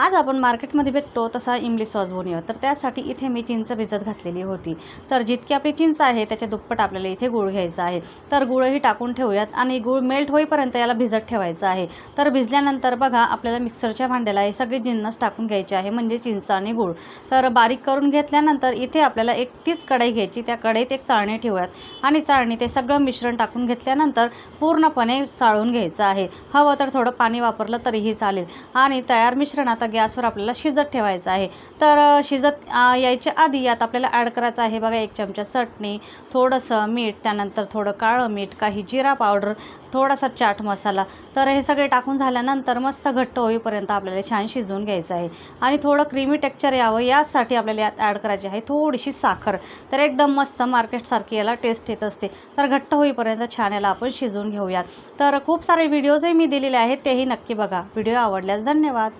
आज आपण मार्केटमध्ये भेटतो तसा इमली सॉस बनवूया। तर त्यासाठी इथे मी चिंच भिजत घातलेली होती। तर जितकी आपली चिंच आहे त्याच्या दुप्पट आपल्याला इथे गूळ घ्यायचा आहे। तर गूळही टाकून ठेवूयात आणि गूळ मेल्ट होईपर्यंत याला भिजत ठेवायचं आहे। तर भिजल्यानंतर बघा आपल्याला मिक्सरच्या भांड्याला हे सगळे जिन्नस टाकून घ्यायचे आहे, म्हणजे चिंच आणि गूळ। तर बारीक करून घेतल्यानंतर इथे आपल्याला एक तीच कढई घ्यायची, त्या कढईत एक चाळणी ठेवूयात आणि चाळणी ते सगळं मिश्रण टाकून घेतल्यानंतर पूर्णपणे चाळून घ्यायचं आहे। हवं तर थोडं पाणी वापरलं तरीही चालेल आणि तयार मिश्रण आता गॅसवर आपल्याला शिजत ठेवायचं आहे। तर शिजत यायच्या आधी यात आपल्याला ॲड करायचं आहे बघा 1 चमचा चटणी, थोडंसं मीठ, त्यानंतर थोडं काळं मीठ, काही जिरा पावडर, थोडासा चाट मसाला। तर हे सगळे टाकून झाल्यानंतर मस्त घट्ट होईपर्यंत आपल्याला छान शिजवून घ्यायचं आहे आणि थोडं क्रीमी टेक्स्चर यावं यासाठी आपल्याला यात ॲड करायची आहे थोडीशी साखर। तर एकदम मस्त मार्केटसारखी याला टेस्ट येत असते। तर घट्ट होईपर्यंत छान याला आपण शिजवून घेऊयात। तर खूप सारे व्हिडिओजही मी दिलेले आहेत, तेही नक्की बघा। व्हिडिओ आवडल्यास धन्यवाद।